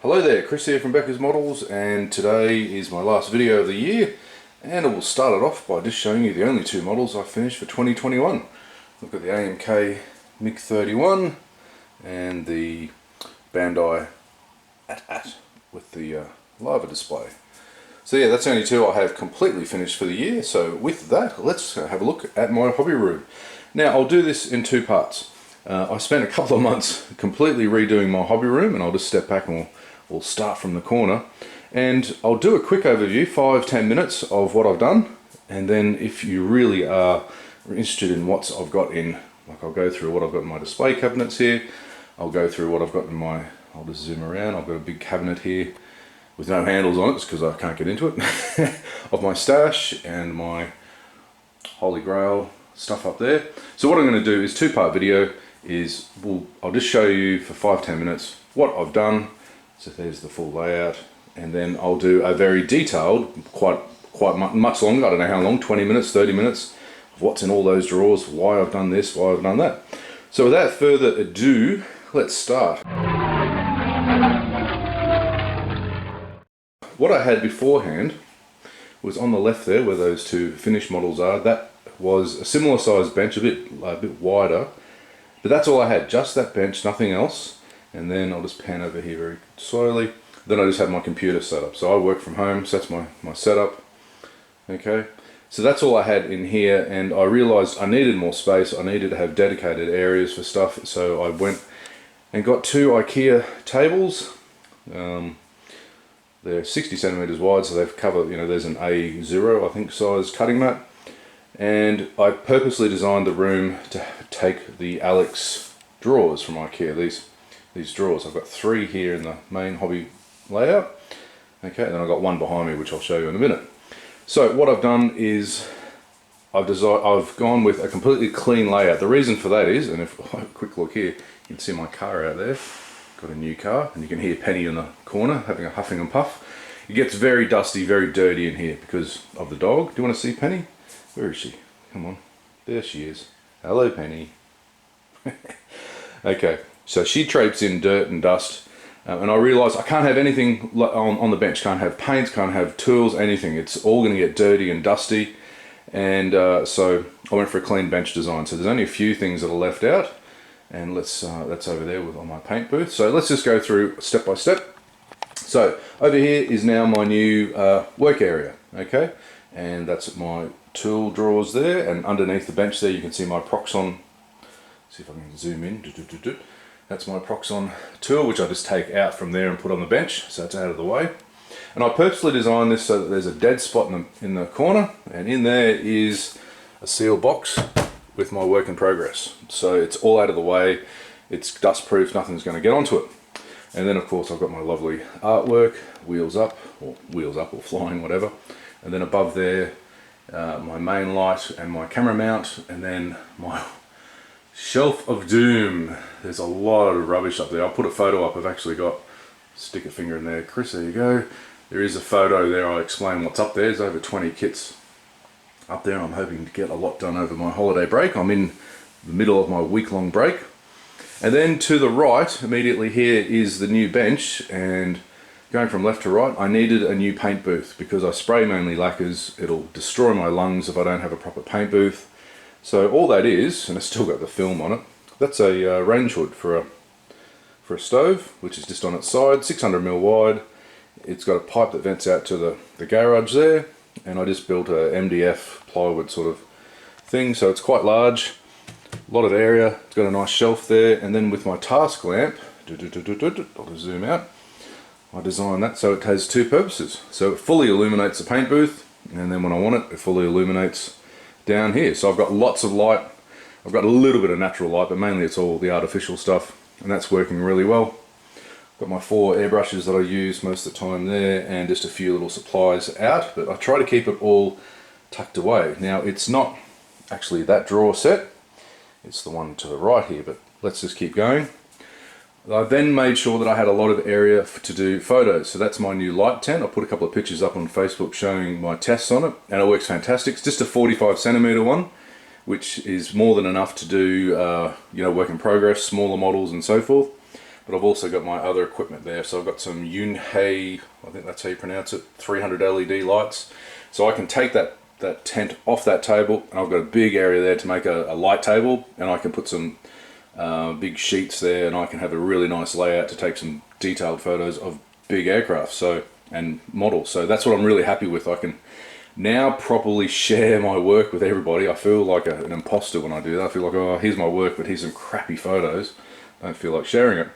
Hello there, Chris here from Becker's Models, and today is my last video of the year, and I will start it off by just showing you the only two models I finished for 2021. I've got the AMK MiG-31 and the Bandai AT with the lava display. So yeah, that's the only two I have completely finished for the year. So with that, let's have a look at my hobby room. Now I'll do this in two parts. I spent a couple of months completely redoing my hobby room, and I'll just step back and we'll start from the corner. And I'll do a quick overview, 5-10 minutes of what I've done. And then if you really are interested in what I've got in, like I'll go through what I've got in my display cabinets here. I'll go through what I've got in my, I'll just zoom around. I've got a big cabinet here with no handles on it, just because I can't get into it, of my stash and my Holy Grail stuff up there. So what I'm going to do is two-part video. I'll just show you for 5-10 minutes what I've done. So there's the full layout, and then I'll do a very detailed, quite much longer, I don't know how long, 20 minutes, 30 minutes, of what's in all those drawers, why I've done this, why I've done that. So without further ado, let's start. What I had beforehand was on the left there, where those two finished models are. That was a similar sized bench, a bit wider. But that's all I had, just that bench, nothing else. And then I'll just pan over here very slowly. Then I just had my computer set up. So I work from home, so that's my setup. Okay, so that's all I had in here, and I realized I needed more space. I needed to have dedicated areas for stuff. So I went and got two IKEA tables. They're 60 centimeters wide, so they've covered, there's an A0, I think, size cutting mat. And I purposely designed the room to take the Alex drawers from IKEA, these drawers. I've got three here in the main hobby layout. Okay, and then I've got one behind me, which I'll show you in a minute. So what I've done is I've gone with a completely clean layout. The reason for that is, and if I have a quick look here, you can see my car out there. Got a new car, and you can hear Penny in the corner having a huffing and puff. It gets very dusty, very dirty in here because of the dog. Do you want to see Penny? Where is she? Come on. There she is. Hello, Penny. Okay, so she traipses in dirt and dust, and I realised I can't have anything on the bench. Can't have paints, can't have tools, anything. It's all going to get dirty and dusty, and so I went for a clean bench design. So there's only a few things that are left out, and that's over there on my paint booth. So let's just go through step by step. So over here is now my new work area, okay, and that's my tool drawers there, and underneath the bench there you can see my Proxon. See if I can zoom in. That's my Proxon tool, which I just take out from there and put on the bench, so it's out of the way. And I purposely designed this so that there's a dead spot in the corner, and in there is a seal box with my work in progress. So it's all out of the way, it's dust proof, nothing's going to get onto it. And then of course I've got my lovely artwork, wheels up or flying, whatever. And then above there, my main light and my camera mount, and then my shelf of doom. There's a lot of rubbish up there. I'll put a photo up. I've actually got, stick a finger in there, Chris, there you go. There is a photo there. I'll explain what's up there. There's over 20 kits up there. I'm hoping to get a lot done over my holiday break. I'm in the middle of my week-long break. And then to the right, immediately here, is the new bench, and going from left to right, I needed a new paint booth because I spray mainly lacquers. It'll destroy my lungs if I don't have a proper paint booth. So all that is, and it's still got the film on it, that's a range hood for a stove, which is just on its side, 600mm wide. It's got a pipe that vents out to the garage there, and I just built a MDF plywood sort of thing, so it's quite large, a lot of area. It's got a nice shelf there, and then with my task lamp, I'll just zoom out, I designed that so it has two purposes. So it fully illuminates the paint booth, and then when I want it, it fully illuminates down here. So I've got lots of light. I've got a little bit of natural light, but mainly it's all the artificial stuff, and that's working really well. Got my 4 airbrushes that I use most of the time there, and just a few little supplies out, but I try to keep it all tucked away. Now it's not actually that drawer set, it's the one to the right here, but let's just keep going. I then made sure that I had a lot of area to do photos. So that's my new light tent. I put a couple of pictures up on Facebook showing my tests on it, and it works fantastic. It's just a 45cm one, which is more than enough to do work in progress, smaller models and so forth. but I've also got my other equipment there. So I've got some Yunhei, I think that's how you pronounce it, 300 LED lights. So I can take that tent off that table, and I've got a big area there to make a light table, and I can put some big sheets there, and I can have a really nice layout to take some detailed photos of big aircraft and models. So that's what I'm really happy with. I can now properly share my work with everybody. I feel like an imposter when I do that. I feel like, oh, here's my work, but here's some crappy photos. I don't feel like sharing it.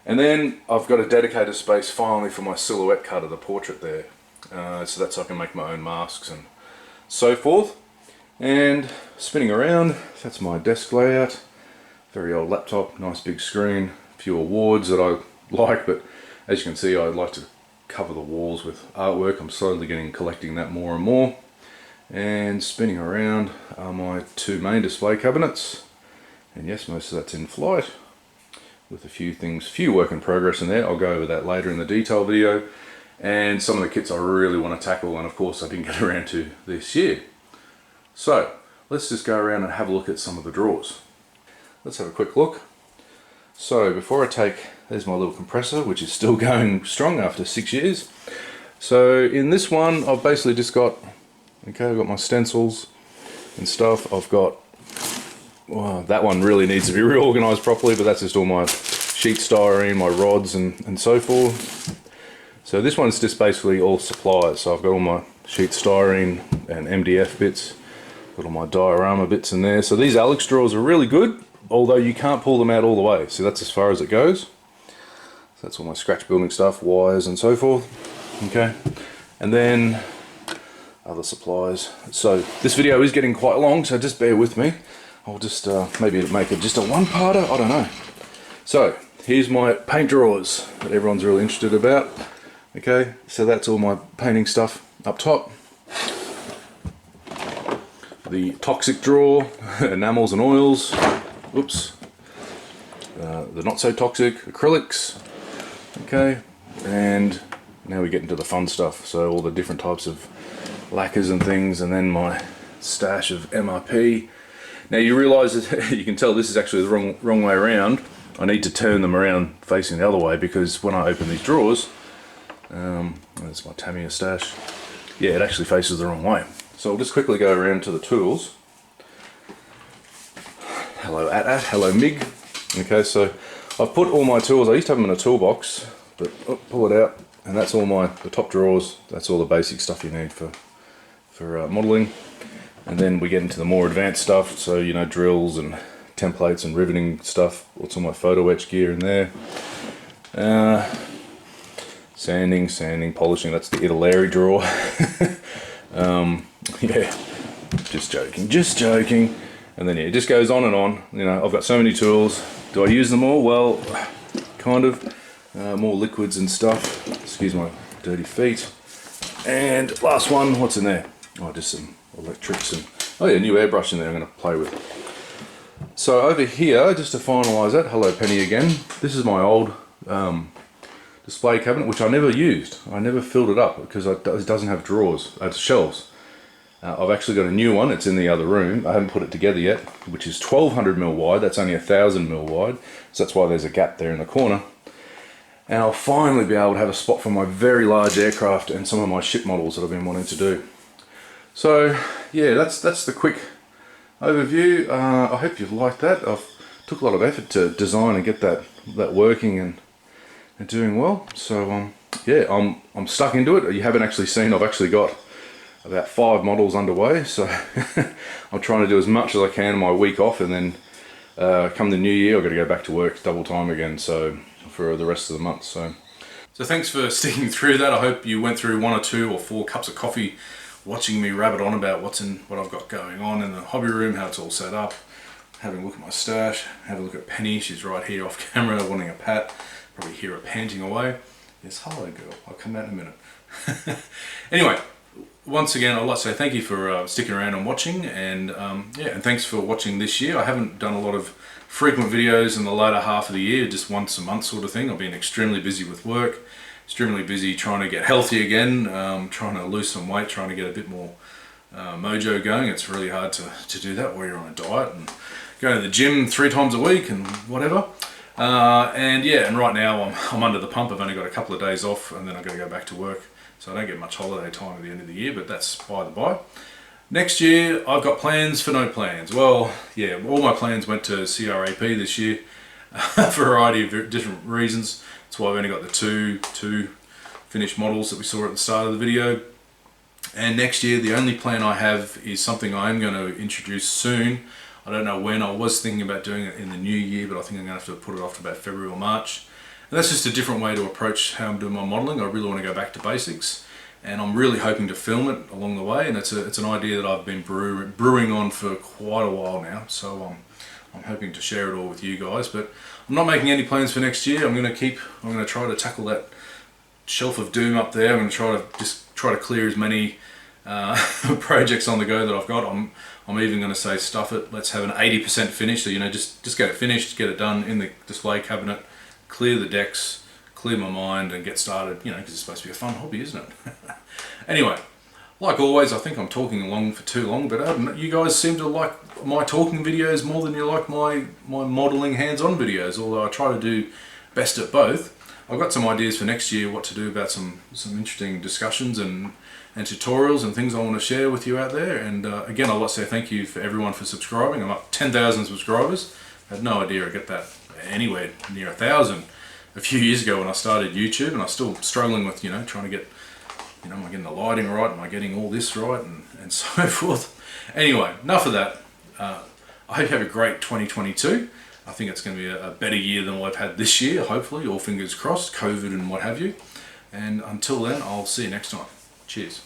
And then I've got a dedicated space finally for my silhouette cut of the portrait there. So that's so I can make my own masks and so forth. And spinning around, that's my desk layout. Very old laptop, nice big screen, a few awards that I like, but as you can see, I like to cover the walls with artwork. I'm slowly collecting that more and more. And spinning around are my two main display cabinets. And yes, most of that's in flight, with a few work in progress in there. I'll go over that later in the detail video. And some of the kits I really want to tackle, and of course I didn't get around to this year. So let's just go around and have a look at some of the drawers. Let's have a quick look. So before I there's my little compressor, which is still going strong after 6 years. So in this one, I've basically just got, I've got my stencils and stuff. I've got, well, that one really needs to be reorganized properly, but that's just all my sheet styrene, my rods and so forth. So this one's just basically all supplies. So I've got all my sheet styrene and MDF bits, got all my diorama bits in there. So these Alex drawers are really good, although you can't pull them out all the way. So that's as far as it goes. So that's all my scratch building stuff, wires and so forth. Okay, and then other supplies. So this video is getting quite long, so just bear with me. I'll just maybe make it just a one-parter, I don't know. So here's my paint drawers that everyone's really interested about. Okay, so that's all my painting stuff up top. The toxic drawer, enamels and oils. Oops. The not so toxic acrylics. Okay, and now we get into the fun stuff. So all the different types of lacquers and things, and then my stash of MRP. Now you realise that you can tell this is actually the wrong way around. I need to turn them around facing the other way, because when I open these drawers, there's my Tamiya stash. Yeah, it actually faces the wrong way. So I'll just quickly go around to the tools. Hello AT-AT, hello MIG. Okay, so I've put all my tools, I used to have them in a toolbox, but pull it out, and that's all the top drawers. That's all the basic stuff you need for modelling. And then we get into the more advanced stuff, so you know, drills and templates and riveting stuff. What's all my photo etch gear in there. Sanding, polishing, that's the Italeri drawer. Yeah, just joking. And then yeah, it just goes on and on. You know, I've got so many tools. Do I use them all? Well, kind of. More liquids and stuff. Excuse my dirty feet. And last one, what's in there? Oh, just some electrics and, oh yeah, new airbrush in there I'm going to play with. So over here, just to finalise that, hello Penny again. This is my old display cabinet, which I never used. I never filled it up because it doesn't have drawers, shelves. I've actually got a new one, it's in the other room. I haven't put it together yet, which is 1200mm wide, that's only 1000mm wide. So that's why there's a gap there in the corner. And I'll finally be able to have a spot for my very large aircraft and some of my ship models that I've been wanting to do. So yeah, that's the quick overview. I hope you've liked that. I've took a lot of effort to design and get that working and doing well. So yeah, I'm stuck into it. You haven't actually seen, I've actually got about 5 models underway, so I'm trying to do as much as I can in my week off, and then come the new year I've got to go back to work double time again, so for the rest of the month. So thanks for sticking through that. I hope you went through 1 or 2 or 4 cups of coffee watching me rabbit on about what I've got going on in the hobby room, how it's all set up, having a look at my stash, have a look at Penny, she's right here off camera wanting a pat, probably hear her panting away. Yes, hello girl, I'll come out in a minute. Anyway, once again, I'd like to say thank you for sticking around and watching, and yeah, and thanks for watching this year. I haven't done a lot of frequent videos in the latter half of the year, just once a month sort of thing. I've been extremely busy with work, extremely busy trying to get healthy again, trying to lose some weight, trying to get a bit more mojo going. It's really hard to do that while you're on a diet and going to the gym 3 times a week and whatever. And right now I'm under the pump. I've only got a couple of days off, and then I've got to go back to work. So I don't get much holiday time at the end of the year, but that's by the by. Next year, I've got plans for no plans. Well, yeah, all my plans went to CRAP this year for a variety of different reasons. That's why I've only got the two finished models that we saw at the start of the video. And next year, the only plan I have is something I'm going to introduce soon. I don't know when. I was thinking about doing it in the new year, but I think I'm going to have to put it off to about February or March. And that's just a different way to approach how I'm doing my modelling. I really want to go back to basics, and I'm really hoping to film it along the way. And it's an idea that I've been brewing on for quite a while now. So I'm hoping to share it all with you guys. But I'm not making any plans for next year. I'm going to try to tackle that shelf of doom up there. I'm going to try to clear as many projects on the go that I've got. I'm even going to say, stuff it, let's have an 80% finish. So, just get it finished, get it done in the display cabinet, clear the decks, clear my mind, and get started, because it's supposed to be a fun hobby, isn't it? Anyway, like always, I think I'm talking along for too long, but you guys seem to like my talking videos more than you like my modelling hands-on videos, although I try to do best at both. I've got some ideas for next year, what to do about some interesting discussions and tutorials and things I want to share with you out there. And again, I'd like to say thank you for everyone for subscribing. I'm up 10,000 subscribers. I had no idea I'd get that anywhere near 1,000 a few years ago when I started YouTube, and I'm still struggling with, trying to get, am I getting the lighting right? Am I getting all this right? And so forth. Anyway, enough of that. I hope you have a great 2022. I think it's going to be a better year than what I've had this year, hopefully, all fingers crossed, COVID and what have you. And until then, I'll see you next time. Cheers.